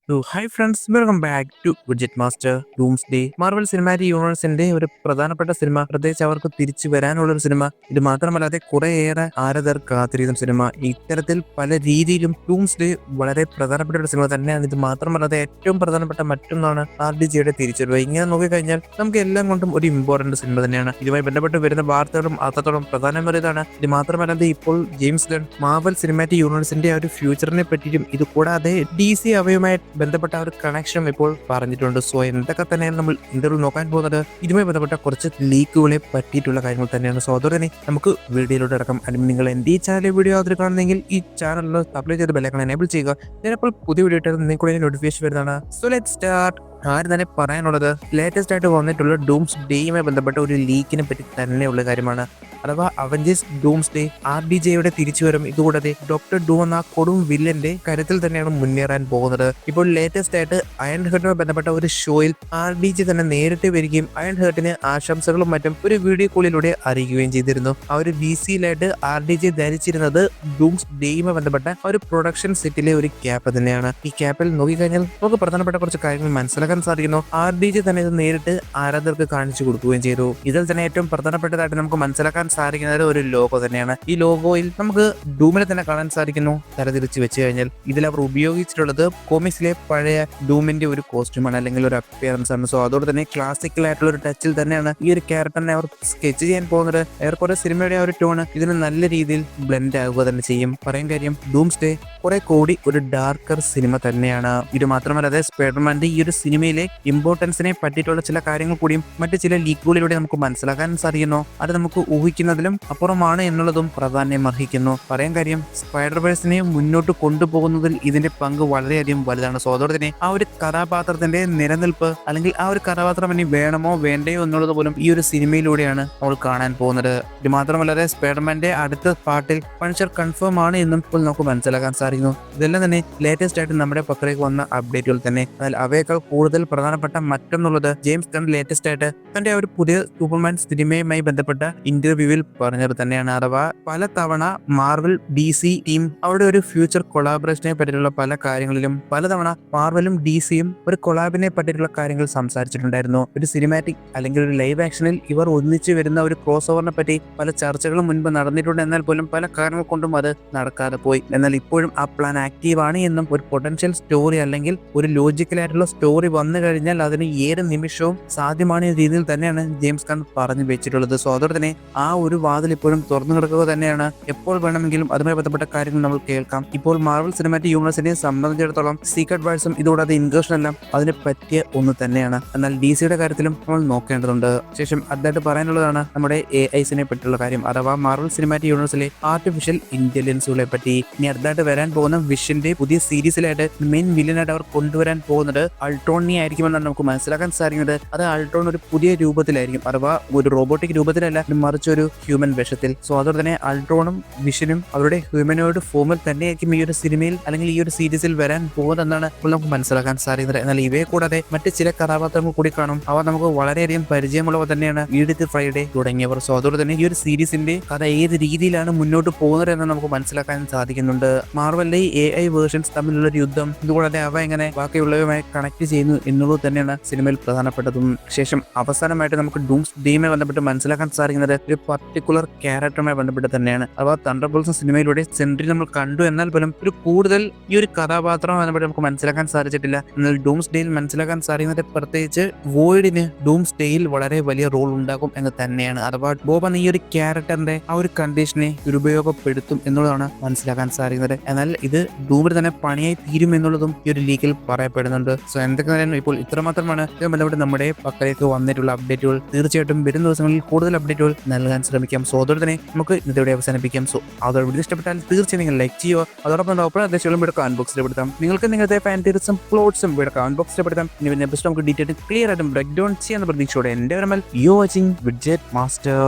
Hi friends, welcome back to widget master doomsday. Marvel cinematic യൂണിവേഴ്സിന്റെ ഒരു പ്രധാനപ്പെട്ട cinema, പ്രത്യേകിച്ച് അവർക്ക് തിരിച്ചു വരാനുള്ള ഒരു സിനിമ. ഇത് മാത്രമല്ലാതെ കുറേയേറെ ആരാധകർ കാത്തിരിക്കുന്ന സിനിമ. ഇത്തരത്തിൽ പല രീതിയിലും ഡൂംസ്ഡേ വളരെ പ്രധാനപ്പെട്ട ഒരു സിനിമ തന്നെയാണ്. ഇത് മാത്രമല്ലാതെ ഏറ്റവും പ്രധാനപ്പെട്ട മറ്റൊന്നാണ് RDJയുടെ തിരിച്ചുവരവ്. ഇങ്ങനെ നോക്കിക്കഴിഞ്ഞാൽ നമുക്ക് എല്ലാം കൊണ്ടും ഒരു ഇമ്പോർട്ടന്റ് സിനിമ തന്നെയാണ്. ഇതുമായി ബന്ധപ്പെട്ട് വരുന്ന വാർത്തകളും അത്രത്തോളം പ്രധാനമേറിയതാണ്. ഇത് മാത്രമല്ലാതെ ഇപ്പോൾ ജെയിംസ് ഗൺ മാർവൽ സിനിമാറ്റിക് യൂണിവേഴ്സിന്റെ ഒരു ഫ്യൂച്ചറിനെ പറ്റിയും ഇത് കൂടാതെ DC അവയുമായി ബന്ധപ്പെട്ട ഒരു കണക്ഷൻ ഇപ്പോൾ പറഞ്ഞിട്ടുണ്ട്. സോ എന്തൊക്കെ തന്നെയാണ് നമ്മൾ ഇന്റർവ്യൂ നോക്കാൻ പോകുന്നത്, ഇതുമായി ബന്ധപ്പെട്ട കുറച്ച് ലീക്കുകളെ പറ്റിയിട്ടുള്ള കാര്യങ്ങൾ തന്നെയാണ്. സോ അതുപോലെ തന്നെ നമുക്ക് വീഡിയോയിലൂടെ അടക്കം. അല്ലെങ്കിൽ നിങ്ങൾ എൻ്റെ ഈ ചാനൽ വീഡിയോ അതിൽ കാണുന്നെങ്കിൽ ഈ ചാനലിൽ സബ്സ്ക്രൈബ് ചെയ്ത് ബെല്ലൈക്കൺ എനേബിൾ ചെയ്യുക. ഞാനിപ്പോൾ പുതിയ വീഡിയോ ഇട്ടാൽ നിങ്ങൾക്ക് നോട്ടിഫിക്കേഷൻ വരുന്നതാണ്. So let's start. ആര് തന്നെ പറയാനുള്ളത്, ലേറ്റസ്റ്റ് ആയിട്ട് വന്നിട്ടുള്ള ഡൂംസ്ഡേയുമായി ബന്ധപ്പെട്ട ഒരു ലീക്കിനെ പറ്റി തന്നെയുള്ള കാര്യമാണ്. അഥവാ അവഞ്ചേഴ്സ് ഡൂംസ്ഡേ RDJയുടെ തിരിച്ചുവരും. ഇതുകൂടാതെ ഡോക്ടർ ഡൂം എന്ന കൊടും വില്ലന്റെ കരുത്തിൽ തന്നെയാണ് മുന്നേറാൻ പോകുന്നത്. ഇപ്പോൾ ലേറ്റസ്റ്റ് ആയിട്ട് അയൺ ഹേർട്ടുമായി ബന്ധപ്പെട്ട ഒരു ഷോയിൽ RDJ തന്നെ നേരിട്ട് വരികയും അയൺ ഹേർട്ടിന് ആശംസകളും മറ്റും ഒരു വീഡിയോ കോളിലൂടെ അറിയിക്കുകയും ചെയ്തിരുന്നു. ആ ഒരു VCയിലായിട്ട് RDJ ധരിച്ചിരുന്നത് ഡൂംസ്ഡേയുമായി ബന്ധപ്പെട്ട ഒരു പ്രൊഡക്ഷൻ സെറ്റിലെ ഒരു ക്യാപ്പ് തന്നെയാണ്. ഈ ക്യാപ്പിൽ നോക്കിക്കഴിഞ്ഞാൽ നമുക്ക് പ്രധാനപ്പെട്ട കുറച്ച് കാര്യങ്ങൾ മനസ്സിലാക്കാൻ സാധിക്കുന്നു. RDJ തന്നെ ഇത് നേരിട്ട് ആരാധകർക്ക് കാണിച്ചു കൊടുക്കുകയും ചെയ്തു. ഇതിൽ തന്നെ ഏറ്റവും പ്രധാനപ്പെട്ടതായിട്ട് നമുക്ക് മനസ്സിലാക്കാൻ സാധിക്കുന്നത് ഒരു ലോഗോ തന്നെയാണ്. ഈ ലോഗോയിൽ നമുക്ക് ഡൂമിനെ തന്നെ കാണാൻ സാധിക്കുന്നു. തരതിരിച്ച് വെച്ച് കഴിഞ്ഞാൽ ഇതിൽ അവർ ഉപയോഗിച്ചിട്ടുള്ളത് കോമിക്സിലെ പഴയ ഡൂമിന്റെ ഒരു കോസ്റ്റ്യൂമാണ്, അല്ലെങ്കിൽ ഒരു അപ്പിയറൻസ് ആണ്. സോ അതോടെ തന്നെ ക്ലാസിക്കൽ ആയിട്ടുള്ള ഒരു ടച്ചിൽ തന്നെയാണ് ഈ ഒരു ക്യാരക്ടറിനെ അവർ സ്കെച്ച് ചെയ്യാൻ പോകുന്നത്. ഏറെക്കുറെ സിനിമയുടെ ആ ഒരു ടോണ് ഇതിന് നല്ല രീതിയിൽ ബ്ലെൻഡ് ആവുക തന്നെ ചെയ്യും. പറയാൻ കാര്യം, ഡൂംസ്ഡേ കുറെ കൂടി ഒരു ഡാർക്കർ സിനിമ തന്നെയാണ്. ഇത് മാത്രമല്ലാതെ സ്പൈഡർമാന്റെ ഈ ഒരു സിനിമയിലെ ഇമ്പോർട്ടൻസിനെ പറ്റിയിട്ടുള്ള ചില കാര്യങ്ങൾ കൂടിയും മറ്റു ചില ലീക്കുകളിലൂടെ നമുക്ക് മനസ്സിലാക്കാൻ സാധിക്കുന്നു. അത് നമുക്ക് ഊഹിക്കുന്നതിലും അപ്പുറമാണ് എന്നുള്ളതും പ്രാധാന്യം അർഹിക്കുന്നു. പറയാൻ കാര്യം, സ്പൈഡർവേഴ്സിനെ മുന്നോട്ട് കൊണ്ടുപോകുന്നതിൽ ഇതിന്റെ പങ്ക് വളരെയധികം വലുതാണ്. സോ അതോടെ തന്നെ ആ ഒരു കഥാപാത്രത്തിന്റെ നിലനിൽപ്പ്, അല്ലെങ്കിൽ ആ ഒരു കഥാപാത്രം ഇനി വേണമോ വേണ്ടയോ എന്നുള്ളത് പോലും ഈ ഒരു സിനിമയിലൂടെയാണ് നമ്മൾ കാണാൻ പോകുന്നത്. ഇത് മാത്രമല്ലാതെ സ്പൈഡർമാന്റെ അടുത്ത പാർട്ടിൽ പണിഷർ കൺഫേം ആണ് എന്നും ഇപ്പോൾ നമുക്ക് മനസ്സിലാക്കാൻ സാധിക്കുന്നു. ഇതെല്ലാം തന്നെ ലേറ്റസ്റ്റ് ആയിട്ട് നമ്മുടെ പക്കലേക്ക് വന്ന അപ്ഡേറ്റുകൾ തന്നെ. എന്നാൽ അവയേക്കാൾ കൂടുതൽ പ്രധാനപ്പെട്ട മറ്റൊന്നുള്ളത്, ജെയിംസ് ഗൺ ലേറ്റസ്റ്റ് ആയിട്ട് തന്റെ ഒരു പുതിയ സൂപ്പർമാൻ സിനിമയുമായി ബന്ധപ്പെട്ട ഇന്റർവ്യൂവിൽ പറഞ്ഞത് തന്നെയാണ്. അഥവാ പല തവണ മാർവൽ DC ടീം അവരുടെ ഒരു ഫ്യൂച്ചർ കൊളാബറേഷനെ പറ്റിയിട്ടുള്ള പല കാര്യങ്ങളിലും പലതവണ മാർവലും DCയും ഒരു കൊളാബിനെ പറ്റിയിട്ടുള്ള കാര്യങ്ങൾ സംസാരിച്ചിട്ടുണ്ടായിരുന്നു. ഒരു സിനിമാറ്റിക് അല്ലെങ്കിൽ ഒരു ലൈവ് ആക്ഷനിൽ ഇവർ ഒന്നിച്ചു വരുന്ന ഒരു ക്രോസ് ഓവറിനെ പറ്റി പല ചർച്ചകളും മുൻപ് നടന്നിട്ടുണ്ട്. എന്നാൽ പോലും പല കാരണങ്ങൾ കൊണ്ടും അത് നടക്കാതെ പോയി. എന്നാൽ ഇപ്പോഴും ആ പ്ലാൻ ആക്റ്റീവ് ആണ് എന്നും ഒരു പൊട്ടൻഷ്യൽ സ്റ്റോറി അല്ലെങ്കിൽ ഒരു ലോജിക്കലായിട്ടുള്ള സ്റ്റോറി വന്നു കഴിഞ്ഞാൽ അതിന് ഏത് നിമിഷവും സാധ്യമാണ് എന്ന രീതിയിൽ തന്നെയാണ് ജെയിംസ് ഗൺ പറഞ്ഞു വെച്ചിട്ടുള്ളത്. സോ അതോടെ തന്നെ ആ ഒരു വാതിൽ ഇപ്പോഴും തുറന്നു കിടക്കുക തന്നെയാണ്. എപ്പോൾ വേണമെങ്കിലും അതുമായി ബന്ധപ്പെട്ട കാര്യങ്ങൾ നമ്മൾ കേൾക്കാം. ഇപ്പോൾ മാർവൽ സിനിമാറ്റിക് യൂണിവേഴ്സിനെ സംബന്ധിച്ചിടത്തോളം സീക്രട്ട് വാഴ്സും ഇതുകൂടാതെ ഇൻവേർഷൻ എല്ലാം അതിന് പറ്റിയ ഒന്ന് തന്നെയാണ്. എന്നാൽ DCയുടെ കാര്യത്തിലും നമ്മൾ നോക്കേണ്ടതുണ്ട്. ശേഷം അടുത്തായിട്ട് പറയാനുള്ളതാണ് നമ്മുടെ AIസിനെ പറ്റിയുള്ള കാര്യം. അഥവാ മാർവൽ സിനിമാറ്റിക് യൂണിവേഴ്സിലെ ആർട്ടിഫിഷ്യൽ ഇന്റലിജൻസുകളെ പറ്റി. ഇനി അടുത്തായിട്ട് വരാൻ പോകുന്ന വിഷന്റെ പുതിയ സീരീസിലായിട്ട് മെയിൻ വില്ലനായിട്ട് അവർ കൊണ്ടുവരാൻ പോകുന്നത് അൾട്രോണിനെ ആയിരിക്കുമെന്നാണ് നമുക്ക് മനസ്സിലാക്കാൻ സാധിക്കുന്നത്. അത് അൾട്രോൺ ഒരു പുതിയ രൂപത്തിലായിരിക്കും. അഥവാ ഒരു റോബോട്ടിക് രൂപത്തിലല്ല, മറിച്ച് ഒരു ഹ്യൂമൻ വേഷത്തിൽ. സോ അതോടെ തന്നെ അൾട്രോണും വിഷനും അവരുടെ ഹ്യൂമനോയിഡ് ഫോമിൽ തന്നെയായിരിക്കും ഈ ഒരു സിനിമയിൽ അല്ലെങ്കിൽ ഈ ഒരു സീരീസിൽ വരാൻ പോകുന്നതെന്നാണ് ഇപ്പോൾ നമുക്ക് മനസ്സിലാക്കാൻ സാധിക്കുന്നത്. എന്നാൽ ഇവയെ കൂടാതെ മറ്റ് ചില കഥാപാത്രങ്ങൾ കൂടി കാണും. അവ നമുക്ക് വളരെയധികം പരിചയമുള്ളവ തന്നെയാണ്. ഈഡിത്ത് ഫ്രൈഡേ തുടങ്ങിയവർ. സോ അതോടെ തന്നെ ഈ ഒരു സീരീസിന്റെ കഥ ഏത് രീതിയിലാണ് മുന്നോട്ട് പോകുന്നത് എന്ന് നമുക്ക് മനസ്സിലാക്കാൻ സാധിക്കുന്നുണ്ട്. മാർവലിലെ AI വേർഷൻസ് തമ്മിലുള്ള ഒരു യുദ്ധം, ഇതുകൂടാതെ അവ എങ്ങനെ ബാക്കിയുള്ളവയുമായി കണക്ട് ചെയ്യുന്നു എന്നുള്ളത് തന്നെയാണ് സിനിമയിൽ പ്രധാനപ്പെട്ടതും. ശേഷം അവസാനമായിട്ട് നമുക്ക് ഡൂംസ്ഡേയുമായി ബന്ധപ്പെട്ട് മനസ്സിലാക്കാൻ സാധിക്കുന്നത് ഒരു പർട്ടിക്കുലർ ക്യാരക്ടറുമായി ബന്ധപ്പെട്ട് തന്നെയാണ്. അഥവാ തണ്ടർബോൾട്സ് സിനിമയിലൂടെ സെൻട്രി നമ്മൾ കണ്ടു, എന്നാൽ പോലും ഒരു കൂടുതൽ ഈ ഒരു കഥാപാത്രവുമായി ബന്ധപ്പെട്ട് നമുക്ക് മനസ്സിലാക്കാൻ സാധിച്ചിട്ടില്ല. എന്നാൽ ഡൂംസ്ഡേയിൽ മനസ്സിലാക്കാൻ സാധിക്കുന്നത് പ്രത്യേകിച്ച് വോയിഡിന് ഡൂംസ്ഡേയിൽ വളരെ വലിയ റോൾ ഉണ്ടാകും എന്ന് തന്നെയാണ്. അഥവാ ബോബ് എന്ന ഈ ഒരു ക്യാരക്ടറിന്റെ ആ ഒരു കണ്ടീഷനെ ദുരുപയോഗപ്പെടുത്തും എന്നുള്ളതാണ് മനസ്സിലാക്കാൻ സാധിക്കുന്നത്. എന്നാൽ ഇത് ഡൂമിൽ തന്നെ പണിയായി തീരും എന്നുള്ളതും ഈ ഒരു ലീക്കിൽ പറയപ്പെടുന്നുണ്ട്. സോ എന്തൊക്കെ ഇപ്പോൾ ഇത്രമാത്രമാണ് ഇതുമായി ബന്ധപ്പെട്ട് നമ്മുടെ പക്കലേക്ക് വന്നിട്ടുള്ള അപ്ഡേറ്റുകൾ. തീർച്ചയായിട്ടും വരും ദിവസങ്ങളിൽ കൂടുതൽ അപ്ഡേറ്റുകൾ നൽകാൻ ശ്രമിക്കാം. സോ അതോടെ തന്നെ നമുക്ക് ഇതോടെ അവസാനിപ്പിക്കാം. സോ അതോടെ വീഡിയോ ഇഷ്ടപ്പെട്ടാൽ തീർച്ചയായും നിങ്ങൾ ലൈക്ക് ചെയ്യുക. അതോടൊപ്പം നിർദ്ദേശങ്ങളും ഇവിടെ കമന്റ് ബോക്സിൽ പെടുത്താം. നിങ്ങൾക്ക് നിങ്ങളുടെ ഫാൻ തിരിച്ചും പ്ലോട്ട്സും ഇവിടെ കമന്റ് ബോക്സിൽ പെടുത്താം. ഇനി നമുക്ക് ഡീറ്റെയിൽ ക്ലിയർ ആയിട്ടും ബ്രേക്ക് ഡൗൺ ചെയ്യാൻ പ്രതീക്ഷയോടെ എൻ്റെ യു വാച്ചിങ് വിഡ്ജറ്റ് മാസ്റ്റർ.